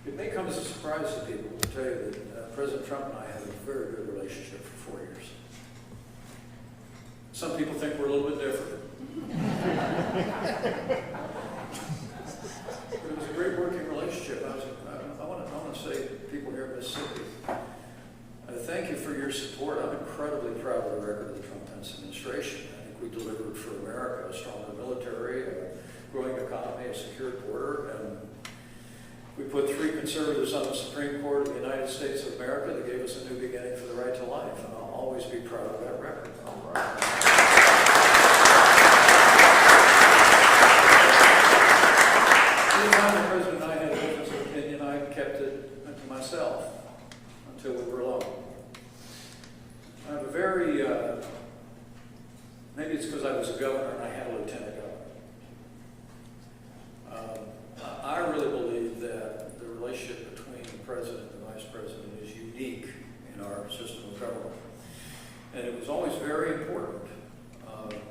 It may come as a surprise to people to tell you that President Trump and I have a very good relationship for 4 years. Some people think we're a little bit different. But it was a great working relationship. I want to say to people here in Mississippi, thank you for your support. I'm incredibly proud of the record of the Trump-Pence administration. I think we delivered for America a stronger military, a growing economy, a secure border, and we put 3 conservatives on the Supreme Court of the United States of America that gave us a new beginning for the right to life, and I'll always be proud of that record. All right. Anytime the President and I had a difference of opinion, I kept it to myself until we were alone. I have a very, maybe it's because I was a governor and I had a lieutenant governor. I really believe that the relationship between the President and the Vice President is unique in our system of government. And it was always very important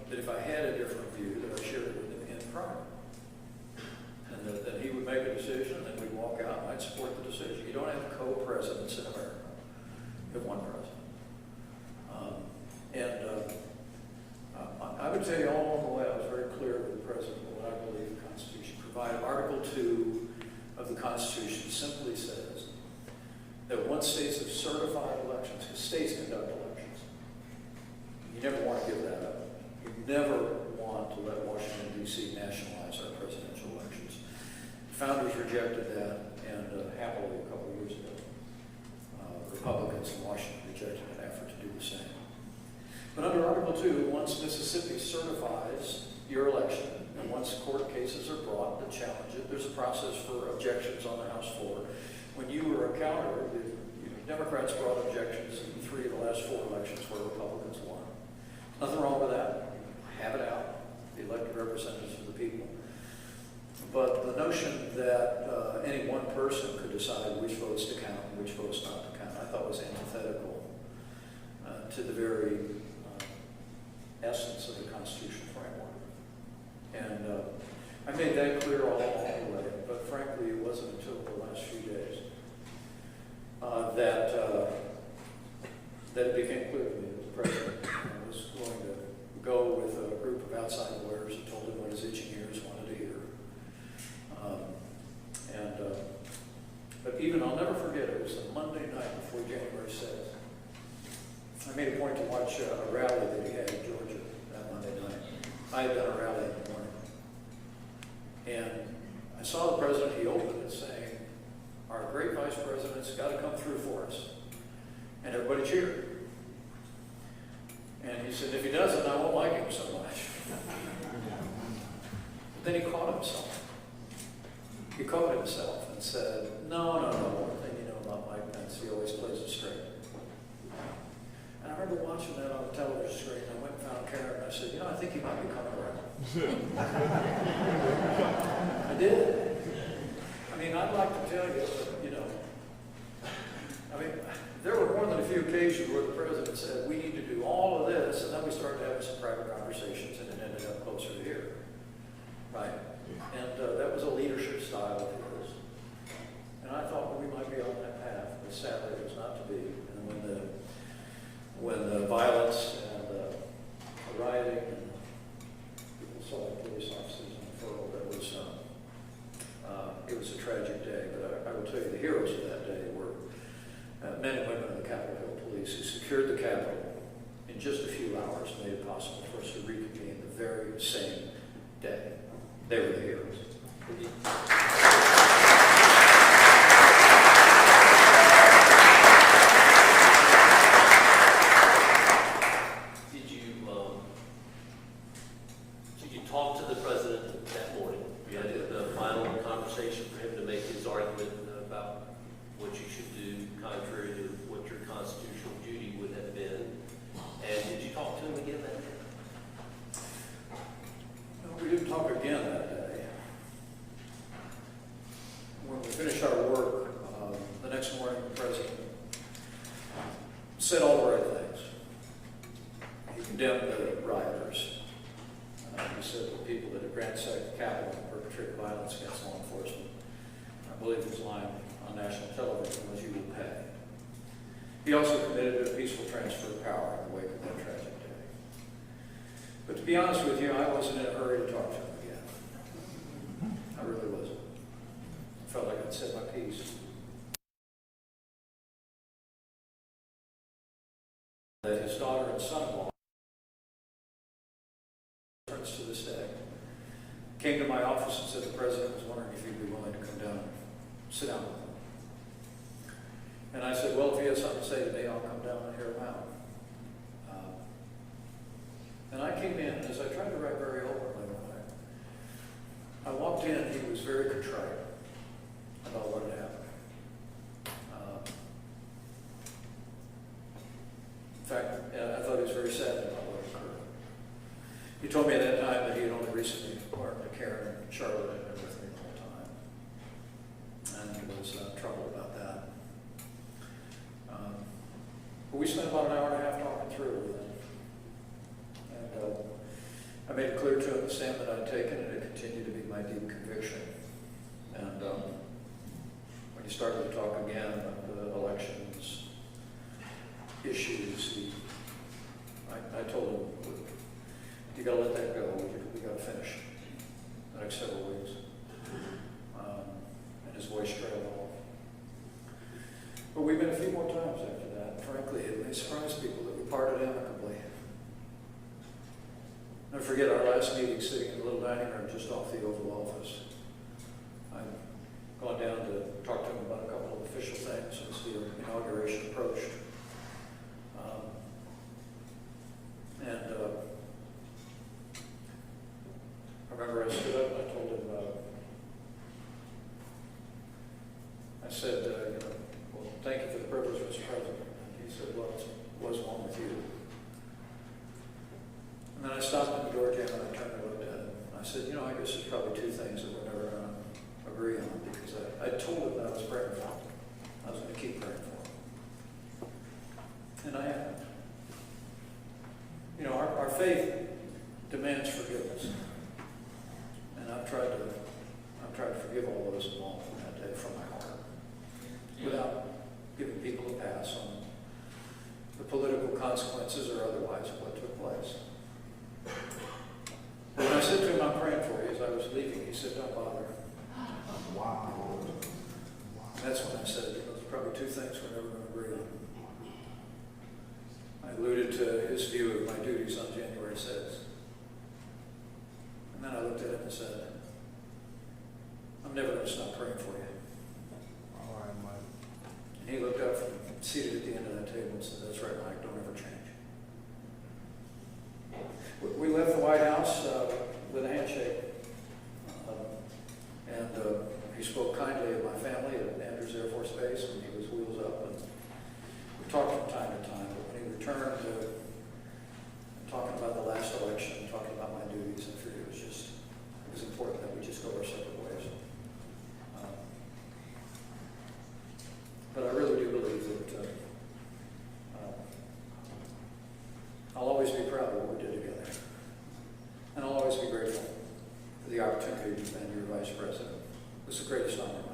that if I had a different view, that I shared it with him in private. And that he would make a decision, and then we'd walk out, and I'd support the decision. You don't have co-presidents in America. You have one president. I would tell you all along the way, I was very clear with the President what I believe the Constitution provided. Article 2 of the Constitution simply says that once states have certified elections, because states conduct elections, you never want to give that up. You never want to let Washington, D.C. nationalize our presidential elections. The founders rejected that, and happily a couple of years ago, Republicans in Washington rejected an effort to do the same. But under Article 2, once Mississippi certifies your election, and once court cases are brought that challenge it, there's a process for objections on the House floor. When you were a counter, the Democrats brought objections in 3 of the last 4 elections where Republicans won. Nothing wrong with that. Have it out. The elected representatives of the people. But the notion that any one person could decide which votes to count and which votes not to count, I thought was antithetical to the very essence of the constitutional framework. And I made that clear all along the way, but frankly, it wasn't until the last few days that it became clear to me that the President was going to go with a group of outside lawyers and told him what his itching ears wanted to hear. But even, I'll never forget, it was a Monday night before January 6th. I made a point to watch a rally that he had in Georgia that Monday night. I had done a rally in the morning. And I saw the President, he opened it saying, our great Vice President's got to come through for us. And everybody cheered. And he said, if he doesn't, I won't like him so much. But then he caught himself. He caught himself and said, no, one thing you know about Mike Pence, he always plays it straight. And I remember watching that on the television screen. I went and found Karen and I said, I think he might be coming around. I did. I mean, I'd like to tell you, there were more than a few occasions where the President said, we need to do all of this, and then we started having some private conversations, and it ended up closer to here. Right? And that was a leadership style of his. And I thought, well, we might be on that path, but sadly it was not to be. And when the violence and the rioting and people saw the police officers on the furrow, it was a tragic day. But I will tell you, the heroes of that day were men and women of the Capitol Hill Police who secured the Capitol in just a few hours, made it possible for us to reconvene the very same day. They were the heroes. Did you talk to the President that morning? You had the final conversation for him to make his argument about what you should do contrary to what your constitutional duty would have been. And did you talk to him again that day? No, we didn't talk again that day. When we finished our work, the next morning the President said all the right things. He condemned the rioters. He said the people that had ransacked the Capitol and perpetrated violence against law enforcement, I believe he was lying on on national television was you will pay. He also committed to a peaceful transfer of power in the wake of that tragic day. But to be honest with you, I wasn't in a hurry to talk to him again. I really wasn't. I felt like I'd said my piece. That his daughter and son-in-law, to this day, came to my office and said the president was wondering if you'd be willing to come down and sit down with him. And I said, well, if he has something to say to me, I'll come down and hear him out. And I came in, as I tried to write very openly when I walked in, he was very contrite about what had happened. In fact, I thought he was very sad about what occurred. He told me at that time that he had only recently learned that Karen and Charlotte had been with me the whole time. And he was troubled about that. But we spent about an hour and a half talking through everything. And I made it clear to him the stand that I'd taken, and it continued to be my deep conviction. And when he started to talk again about the elections issues, I told him, look, you got to let that go. We got to finish the next several weeks. And his voice trailed off. But we've been a few more times after that. Frankly, it may surprise people that we parted amicably. Never forget our last meeting sitting in the little dining room just off the Oval Office. I'd gone down to talk to him about a couple of official things as the inauguration approached. I remember I stood up and I told him, I said, well, thank you for the privilege, Mr. President. And he said, well, what's wrong with you? And then I stopped at the door jam and I turned and looked at him. I said, I guess there's probably two things that we're never going to agree on, because I told him that I was praying for him. I was going to keep praying for him. And I am. Our faith demands forgiveness. And I've tried to forgive all those involved in that day from my heart, without giving people a pass on the political consequences or otherwise of what took place. When I said to him, I'm praying for you, as I was leaving, he said, don't bother. Wow. That's when I said, there's probably two things we're never going to agree on. I alluded to his view of my duties on January 6th. And then I looked at him and said, I'm never going to stop praying for you. All right, Mike. And he looked up from seated at the end of that table and said, that's right, Mike, don't ever change. We left the White House with a handshake. And he spoke kindly of my family at Andrews Air Force Base when he was wheels up. And we talked from time to time, but when he returned to talking about the last election, talking about my duties, I figured it was important that we just go our separate ways. But I really do believe that I'll always be proud of what we did together. And I'll always be grateful for the opportunity to be your vice president. It was the greatest honor of my life.